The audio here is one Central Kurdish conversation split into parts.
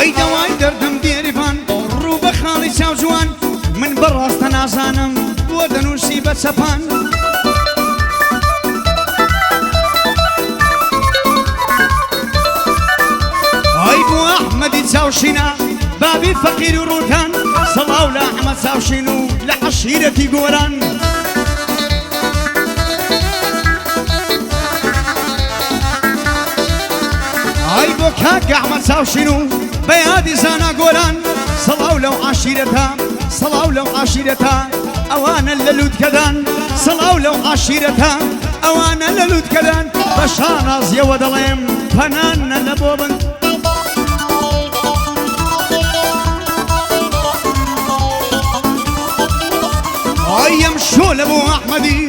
ئای دەوای دەردم دێریبان ڕوو بە خاڵی چاو جوان من بەڕاستە نازانم بۆ دەنووسی بە چەپان ئای بۆ ئەحمەدی چاوشینە بابی فەقیر و ڕووتان سەڵاو لە ئەحمەد چاوشین و لە عەشیرەتی گۆران ئای بۆ کاک ئەحمەد چاوشین و بەیادی زانا گۆران سەڵاو لەو عاشیرەتە سەڵاو لەو عاشیرەتە ئەوانە لە لووتکەدان سەڵاو لەو عاشیرەتە ئەوانە لە لووتکەدان بە شانازیەوە دەڵێم پەنانە لە بۆ بن ئای ئەم شۆ لە بۆ ئەحمەدی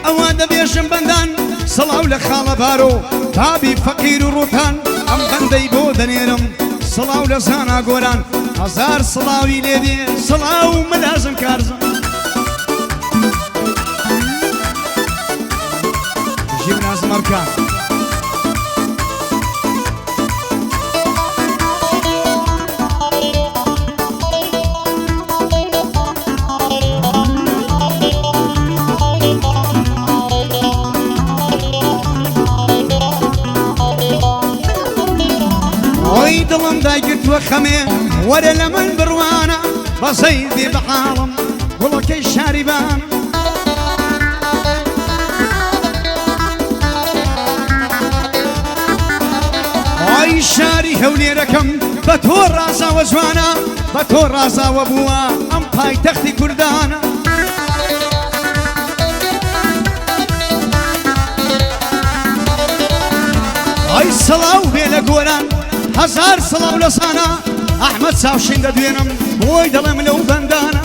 ئەوە دەبێژم بەندان سەڵاو لە خاڵە بارۆ تابی فەقیر و ڕووتان ئەم بەندەی بۆ دەنێرم سەڵاو لە زانا گۆران هەزار سڵاوی لێدێ سەڵاو مەلازم کارزم ژیم نازم ئەرکان دڵم داگرتووە خەمێ وەرە لە من بڕوانە بەسەی دێ بە حاڵم گوڵەکەی شاریبان ئای شاری هەولێرەکەم بە تۆ ڕازاوە جوانە بە تۆ ڕازاوە بووە ئەم پایتەختی کوردانە ئای سەڵاو بێ لە گۆران هەزار سەڵاو لە سانە ئەحمەد چاوشین دەدوێنم بۆی دەڵێم لەو بەندانە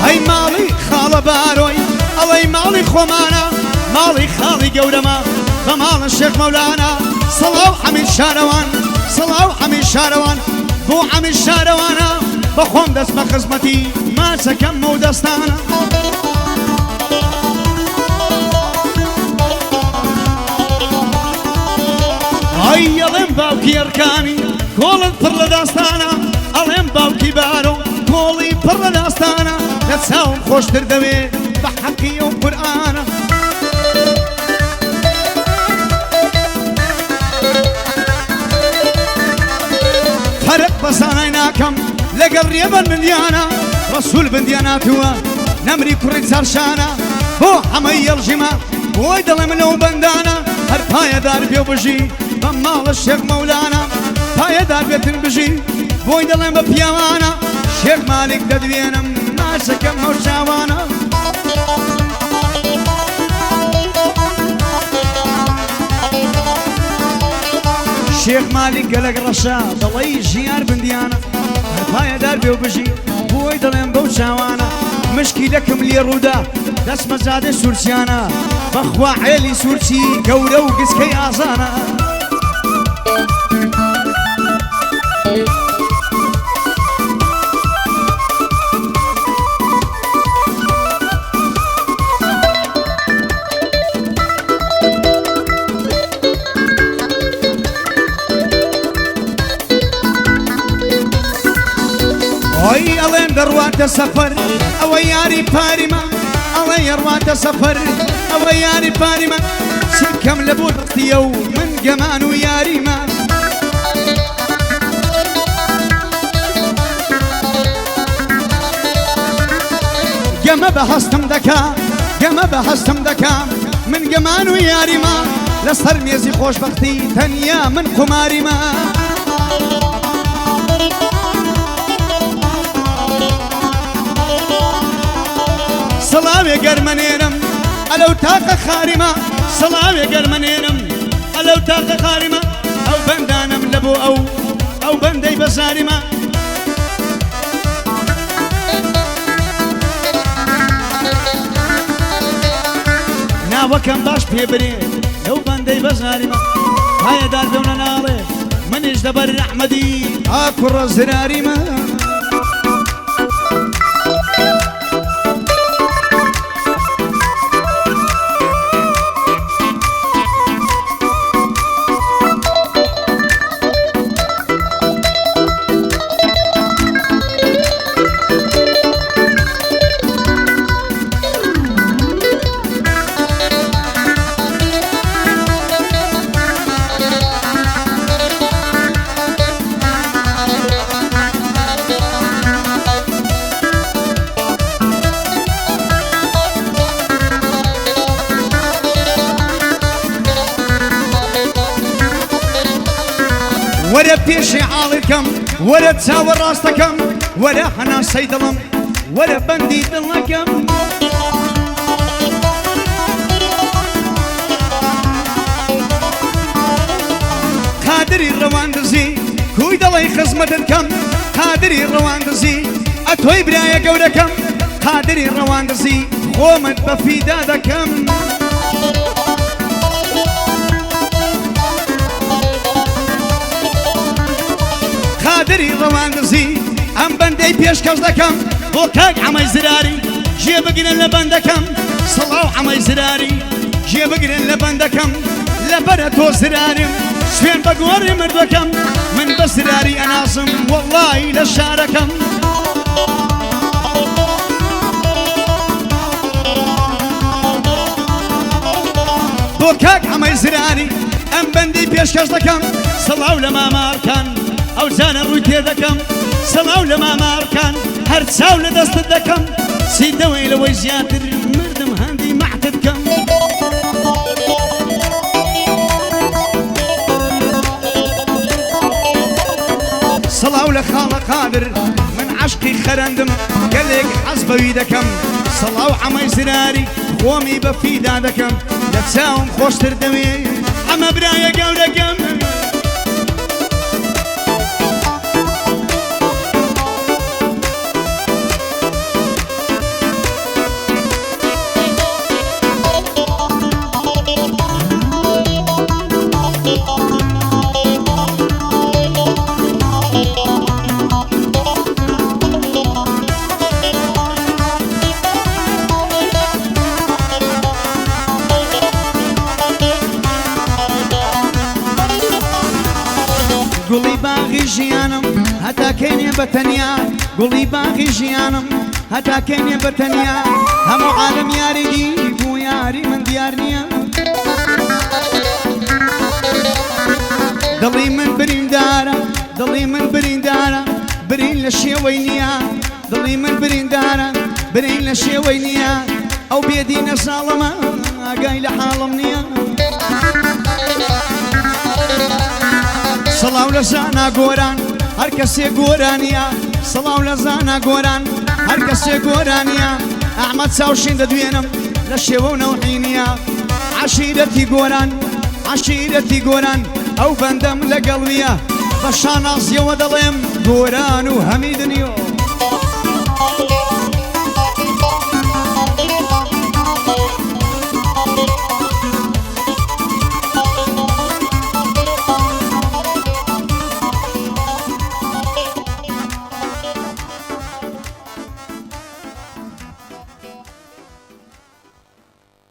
هەی ماڵی خاڵە بارۆی ئەوەی ماڵی خۆمانە ماڵی خاڵی گەورەمە بە ماڵە شێخ مەولانە سەڵاو حەمید شارەوان سەڵاو حەمید شارەوان بۆ حەمید شارەوانە بەخۆم دەست بە خزمەتی ماچەکەم و دەستانە ئەی ئەڵێم باوکی ئەرکانی کۆڵت پڕ لە داستانە ئەڵێم باوکی بارۆ کۆڵی پڕ لە داستانە لە چاوم خۆشتر دەوێ بە حەقی ئەو قورئانە فەرق بەزانای ناکەم لەگەڵ ڕێبەر بندیانە ڕەسوول بندیاناتووە نەمری کوڕی چارشانە بۆ هەمەی یەڵژیمە بۆی دەڵێم لەو بەندانە هەر پایەدار بێ و بژی بە ماڵە شێخ مەولانە پایەدار بێتن بژی بۆی دەڵێم بە پیاوانە شێخ مالک دەدوێنم ماچەکەم هەو چاوانە شێخ مالک گەلک ڕەشا دەڵێی ژیار بندیانە هەر پایەدار بێ و بژی بۆی دەڵێم بەو چاوانە مشکی لەکم لێ ڕوودا دەسمە زادە سوورچیانە بەخوا عێلی سوورچی گەورە و گسکەی ئازانە ئەی ئەڵێن دەڕواتە سەفەر ئەوە یاری پاریمە ئەڵێ یەڕواتە سەفەر ئەوە یاری پاریمە چکەم لە بۆ دەستیە و من گەمان و یاریمە گەمە بە هەستم دەکا گەمە بە هەستم دەکا من گەمان و یاریمە لەسەر مێزی خۆشبەختی تەنیا من قوماریمە سەڵاوێ گەرمەنێرم ئەلەو تاقە خاریمە سەڵاوێ گەرمەنێرم ئەلەو تاقە خاریمە ئەو بەندانم لە بۆ ئەو بەندەی بەزاریمە چاوەکەم باش پێبرێ لەو بەندەی بەزاریمە هایە دار بێونە ناڵێ منیش دەبەر ئەحمەدی ئاکوڕە زراریمە وەرە پێشی عاڵێکەم وەرە چاوە ڕاستەکەم وەرە هەناسەی دڵم وەرە بەندی دڵەکەم قادری ڕەواندزی کوی دەڵی خزمەتت کەم قادری ڕەواندزی ئەتۆی برایە گەورەکەم قادری ڕەواندزی خۆمت بە فیدا دەکەم قادری ڕەواندزی ئەم بەندەی پێشکەش دەکەم بۆ کاک عەمەی زراری ژێ بگرن لە بەندەکەم سەڵاو عەمەی زراری ژێ بگرن لە بەندەکەم لەبەرە تۆ زرارم سوێن بە گۆڕی مردوەکەم من بە زراری ئەناسم وەڵڵاهی لە شارەکەم بۆ کاک عەمەی زراری ئەم بەندەی پێشکەش دەکەم سەڵاو لە مامارکان ئەو جانە ڕووی تێ دەکەم سەڵاو لە مامارکان هەر چاو لە دەستت دەکەم سیدەوەی لەوەی زیاتر مردم هەندی مەحتت کەم سەڵاو لە خاڵە قادر من عەشقی خەرەندم گەلێک حەز بەوی دەکەم سەڵاو عەمەی زراری خۆمی بە فیدا دەکەم لە چاوم خۆشتر دەوێ ئەمە برایە گەورەکەم گوڵی باغی ژیانم هەتا کەینێ بەتەنیا گوڵی باغی ژیانم هەتا کەینێ بەتەنیا هەموو عالەم یاری دی بوو یاری من دیار نییە دڵی من بریندارە دڵی من بریندارە برین لە شێوەی نییە دڵی من بریندارە برین لە شێوەی نییە ئەو بێدینە ساڵەمە ئاگای لە حاڵم نییە سەڵاو لە زانا گۆران هەر کەسێ گۆرانیە سەڵاو لە زانا گۆران هەر کەسێ گۆرانیە ئەحمەد چاوشین دەدوێنم لە شێوە و نەوحینیە عەشیرەتی گۆران عەشیرەتی گۆران ئەو بەندەم لەگەڵ ویە بە شانازیەوە دەڵێم گۆران و هەمی دنیۆ